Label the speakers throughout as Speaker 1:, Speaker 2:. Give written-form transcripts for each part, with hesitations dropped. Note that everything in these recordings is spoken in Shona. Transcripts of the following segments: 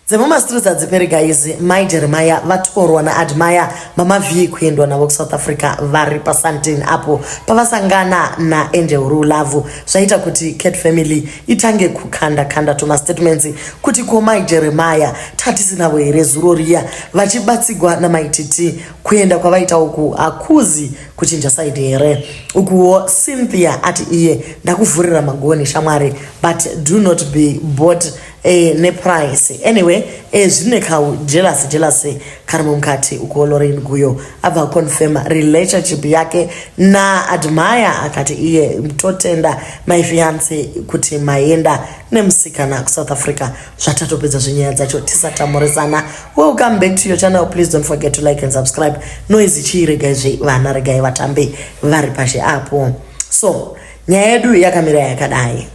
Speaker 1: Dzemama streets adziperi guys. Mai Jeremaya vatorwa naAdmire mhiri kuendwa navo South Africa vari pasanteni apo pavasangana naRue love zvaita kuti Cat family itange kukanda tuma statements kuti ko Mai Jeremaya tatisinawo here zuro riya vachibatsigwa namaititi kuenda kwavaita uku akuzi kuchinja side here ukuwo Cynthia ati iye ndakuvhurira magoni shamwari but do not be bought ne price anyway zvine kau jealous kari mukati uko Lorraine Guyo abva confirm relationship yake naAdmire akati iye mtotenda my fiance kuti vayenda nemusikana ku South Africa zvatatopedza zvinyaya dzacho tisatamurisana. Welcome back to your channel. Please don't forget to like and subscribe. Noise chiregai zvevana regai vatambe vari pashe apo. So nyaya yedu yakamira yakadai.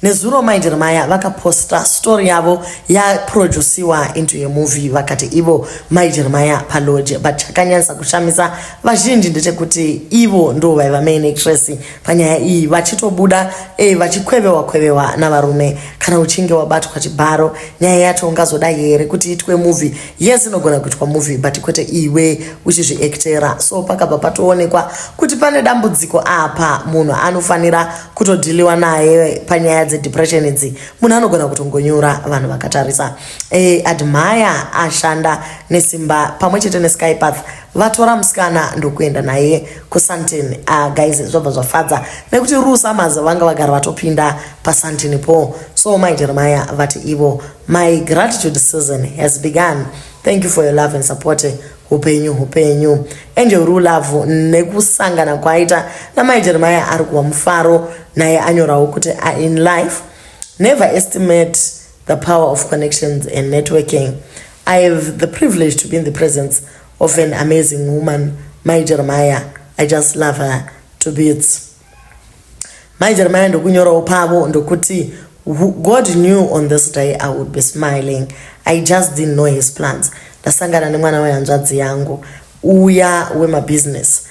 Speaker 1: Nezuro Mai Jeremaya vakaposta story yavo yaproduciwa into a movie vakati ivo Mai Jeremaya paloje but chakanyanyisa kushamisa vazhinji ndechekuti ivo ndo vaiva main actress panyaya iyi vachitobuda vachikwevewa navarume kana uchinge wabatwa chibharo nyaya yacho ungazoda here kuti itwe movie. Yes, inogona kuitwa movie but kwete iwe uchizviactera. So pakabva patoonekwa kuti pane dambudziko apa munhu anofanira kutodhiliwa naye panyaya depression idzi munhu anogona kutongonyura vanhu vakatarisa. Admire ashanda nesimba pamwechete neSkypath vatora musikana ndokuenda naye kusanteni. Guys zvabva zvafadza nekuti Samaz vanga vagara vatopinda pasanteni po. So Mai Jeremaya vati ivo my gratitude season has begun. Thank you for your love and support. Hupenyu naRue love nekusangana kwaita naMai Jeremaya ari kuwa mufaro naye anyorawo kuti in life never estimate the power of connections and networking. I have the privilege to be in the presence of an amazing woman, Mai Jeremaya. I just love her to bits. Mai Jeremaya ndokunyorawo pavo ndokuti God knew on this day I would be smiling. I just didn't know his plans. Ndasangana nemwana wayanzvadzi yangu uya wemabusiness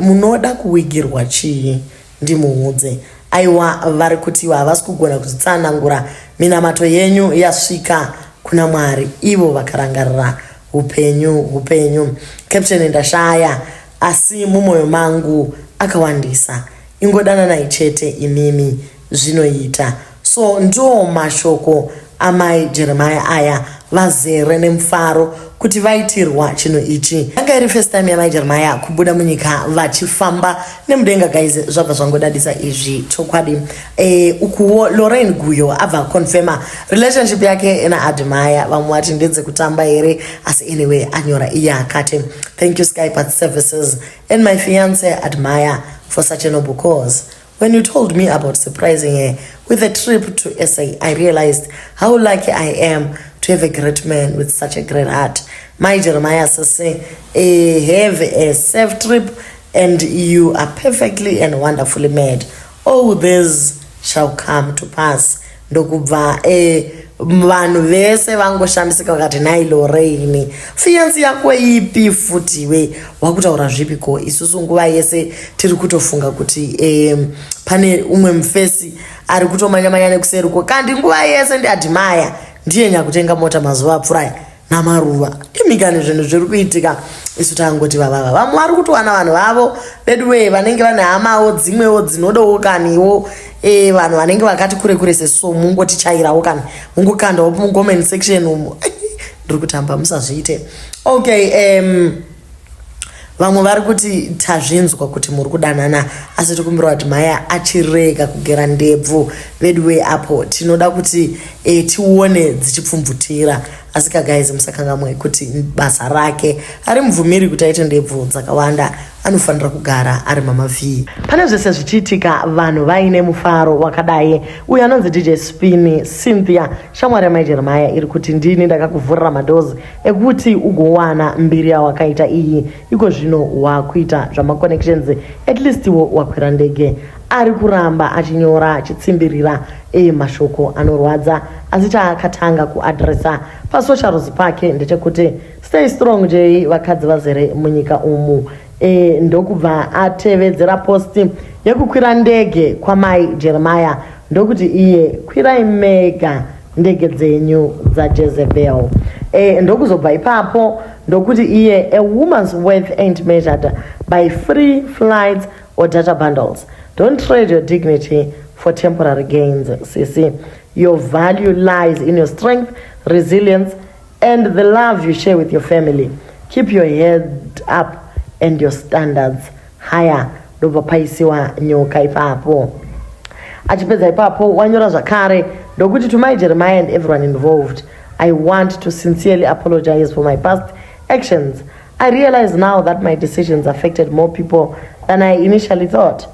Speaker 1: munoda kuwigirwa chii ndimuudze. Aiwa vari kuti havasi kugona kuzitsanangura minamato yenyu yasvika kuna Mwari. Ivo vakarangarira upenyu. Captain ndashaya asi mumwoyo mangu akawandisa. Ingodananai chete imimi zvinoita. So ndo mashoko aMai Jeremaya aya vazere nemufaro kuti vaitirwa chinhu ichi. Yanga iri first time yaMai Jeremaya kubuda munyika vachifamba nemudenga guys zvabva zvangodadisa izvi chokwadi. Ukuwo Lorraine Guyo abva confirma relationship yake naAdmire vamwe vati ndedze kutamba here asi anyway anyora iye akati thank you Skypath services and my fiance Admire for such a noble cause. When you told me about surprising her with a trip to SA, I realized how lucky I am to have a great man with such a great heart. Mai Jeremaya says, have a safe trip and you are perfectly and wonderfully made. All this shall come to pass. Ndokubva vanhu vese vangoshamisika vakati nai Lorraine fiance yako ipi futi we wakutaura zvipiko. Isusu nguva yese tiri kutofunga kuti pane umwe mufesi ari kutomanya nekuseruko kandi nguva yese ndiAdmire ndiye nyakutenga mota mazuva apfurai namaruva imikani zvinhu zviri kuitika. Isu tangoti vavava vamwe vari kutowana vanhu vavo bedwe vanenge vane hamawo dzimwewo dzinodawo kaniwo vanhu vanenge vakati kure seso mungotichairawo kani mungokandawo mugomment section umo ndiri kutamba musazviite. Okay, vamwe vari kuti tazvinzwa kuti muri kudanana asi tikumbira kuti Admire achirega kugera ndebvu bedwe apo tinoda kuti tione dzichipfumvutira. Asika guys musakangamwe kuti basa rake ari mvumiri kuti aite ndebvu dzakawanda anofanira kugara ari mhiri. Pane zvese zvichiitika vanhu vaine mufaro wakadai. Uyu anonzi DJ Spin Cynthia shamwari yaMai Jeremaya iri kuti ndini ndakakuvhurira madozi ekuti ugowana mbiri yawakaita iyi iko zvino wakuita zvamaconnections at least iwo wakwira ndege. Ari kuramba achinyora achitsimbirira mashoko anorwadza asi chaakatanga kuadresa pasocials pake ndechekuti stay strong je vakadzi vazere munyika umu. Ndokubva atevedzera posti yekukwira ndege kwaMai Jeremaya ndokuti iye kwirai mega ndege dzenyu dzaJezebel. Ndokuzobva ipapo ndokuti iye a woman's worth ain't measured by free flights or data bundles. Don't trade your dignity for temporary gains, sisi. Your value lies in your strength, resilience, and the love you share with your family. Keep your head up and your standards higher. Ndovapaisiwa nyoka ipapo. Achipedza ipapo wanyora zvakare ndokuti to Mai Jeremaya and everyone involved, I want to sincerely apologize for my past actions. I realize now that my decisions affected more people than I initially thought.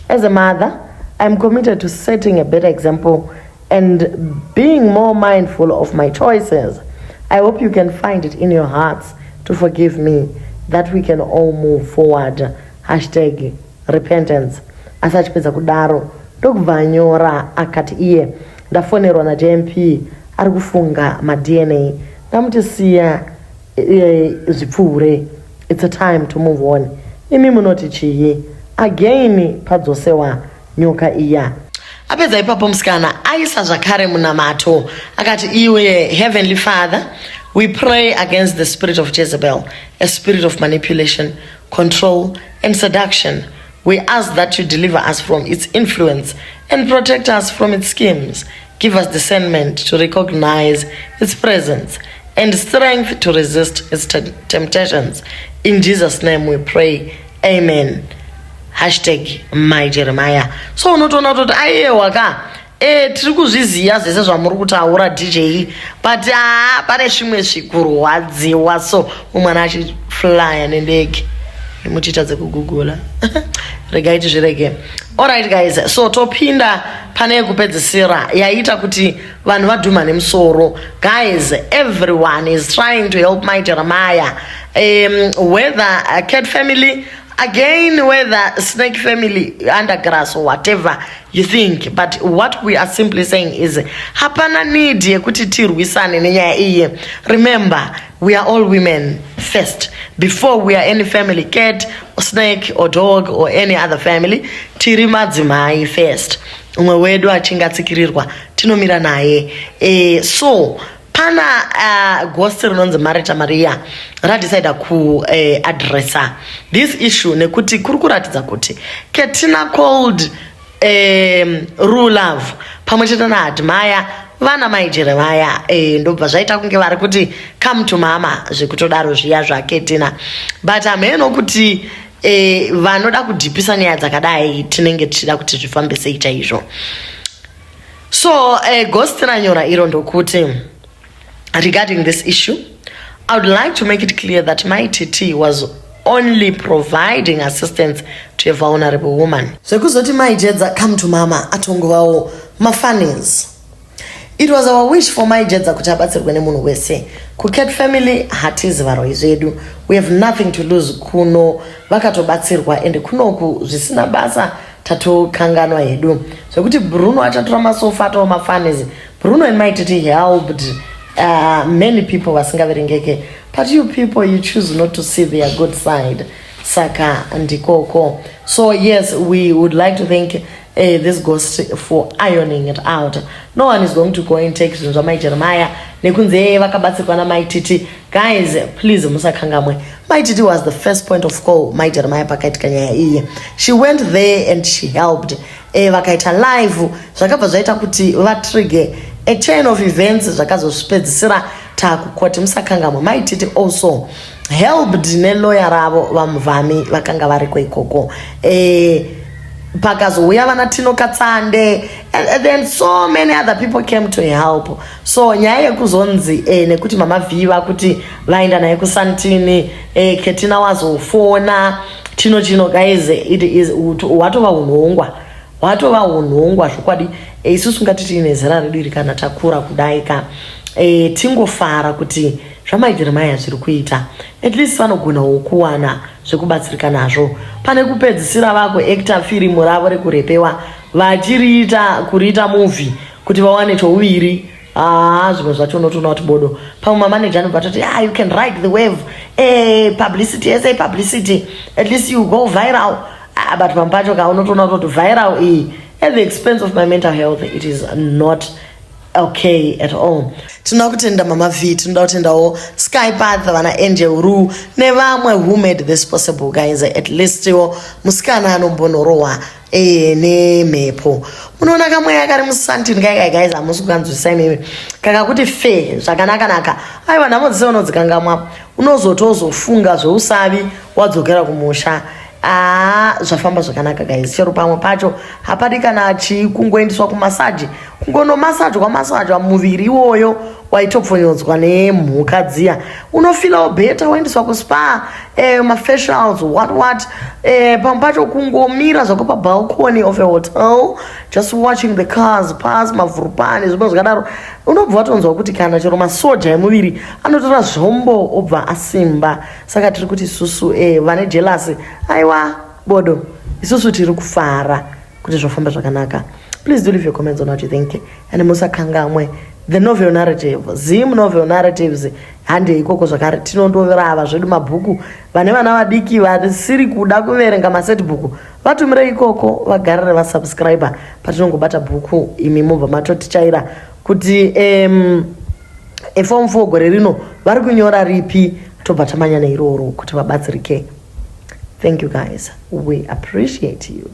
Speaker 1: As a mother, I'm committed to setting a better example and being more mindful of my choices. I hope you can find it in your hearts to forgive me, that we can all move forward. #repentance. Asachipedza kudaro ndokubvanyora akati iye ndafonerwa naJMP ari kufunga maDNA ndamuti siya zvipfuure, it's a time to move on. Imi munoti chii? Again padzosewa nyoka iya. Apedza ipapo musikana aisa zvakare munamato akati iwe Heavenly Father, we pray against the spirit of Jezebel, a spirit of manipulation, control and seduction. We ask that you deliver us from its influence and protect us from its schemes. Give us discernment to recognize its presence and strength to resist its temptations. In Jesus' name we pray. Amen. #Mai Jeremaya. So unotoona kuti aiyewa ka tiri kuzviziva zvese zvamuri kutaura DJ, but pane zvimwe zvikurwadziwa, so umwana achiflya nendege muchiita dzekugugula regai tizvirege. Alright guys, so topinda pane kupedzisira yaita kuti vanhu vadhuma nemusoro. Guys, everyone is trying to help Mai Jeremaya, whether a cat family, again, whether snake family, undergrass or whatever you think. But what we are simply saying is hapana need yekuti tirwisane nenyaya iyi. Remember, we are all women first. Before we are any family, cat or snake or dog or any other family, tiri madzimai first. Umwe wedu achingatsikirirwa tinomira naye. So pana ghost rinonzi Marita Maria radecida kuadressa this issue nekuti kuri kuratidza kuti ketina called Rue Love pamwe chete naAdmire vana Mai Jeremaya ndobva zvaita kunge vari kuti come to mama zvekutodaro zviya zvaketina, but ameno kuti vanoda kudhipisa nyaya dzakadai tinenge tichida kuti zvifambe sei chaizvo. So ghost ranyora iro ndokuti regarding this issue, I would like to make it clear that my TT was only providing assistance to a vulnerable woman. Zvekuzoti Mai Jedza come to mama atongovawo mafanis. It was our wish for Mai Jedza kuti abatsirwe nemunhu wese. Kucat family hatizi varoi zvedu. We have nothing to lose kuno vakatobatsirwa ende kunoku zvisina basa tatokanganwa hedu. Zvekuti Bruno achatora masofa atova mafanis. Bruno and Mai TT helped many people vasingaverengeke, but you people, you choose not to see their good side. Saka ndikoko. So yes, we would like to thank this ghost for ironing it out. No one is going to go and take zvinhu Mai Jeremaya nekunze vakabatsirwa naMai TT. Guys, please musakangamwe. Mai TT was the first point of call Mai Jeremaya pakaitika nyaya iyi. She went there and she helped. Vakaita live zvakabva zvaita kuti vatrigger a chain of events zvakazosvipedzisira takukoti musakangamwe. Mai TT also helped nelawyer ravo vamuvhami vakanga variko ikoko. Pakazouya vana Tino Katsande, and then so many other people came to help. So nyaya yekuzonzi nekuti mamaVee vakuti vaenda naye kusantini, Ketina wazofona chino guys, it is watova unhongwa zvokwadi. Isusu ngatiti ine zera redu rikana takura kudaika tingofara kuti zvaMai Jeremaya zviri kuita, at least vanogona kuwana zvekubatsirika nazvo pane kupedzisira vako actor firimu ravo rekurepewa kuriita movie kuti vawane chouviri. Zvimwe zvacho unotoona kuti bodo pamwe manager anobva toti you can ride the wave, publicity, essay publicity, at least you go viral. But pampacho ka unotoona kuti viral at the expense of my mental health, it is not okay at all. Tinoda kutenda naMamaVee, tinoda kutendawo Skypath vana naRue nevamwe who made this possible, guys. At least musikana anombonorohwa nemhepo. Munoona kamwe kari musantini kai guys, hamusi kukanzwisisa imimi kakakuti fe zvakanaka aiwa nhamo dzese unodzikangamwa unozotozofunga zveusavi wadzokera kumusha. Zvafamba zvakanaka guys. Chero pamwe pacho hapadi kana kungoendeswa kumasaji, kungonomasajwa muviri iwoyo waitopfonyedzwa nemhuka dziya, unofilawo beta waendeswa kuspa, mafacials what pamwe pacho kungomira zvako pabalcony of a hotel just watching the cars pass, mavhurupani zvimwe zvakadaro, unobva watonzwa kuti kana chero masoja emuviri anotora zvombo obva asimba. Saka tiri kuti isusu vane jealousy, aiwa bodo, isusu tiri kufara kuti zvofamba zvakanaka. Please do leave your comments on what you think, and musakangamwe the novel narrative, zim novel narratives hande ikoko zvakare tinondorava zvedu mabhuku. Vane vana vadiki vasiri kuda kuverenga maset book vatumire ikoko vagarire vasubscriber patinongobata bhuku imi mubva matotichaira kuti form 4 gore rino vari kunyora ripi, tobva tamanya neiroro kuti vabatsirike. Thank you guys, we appreciate you.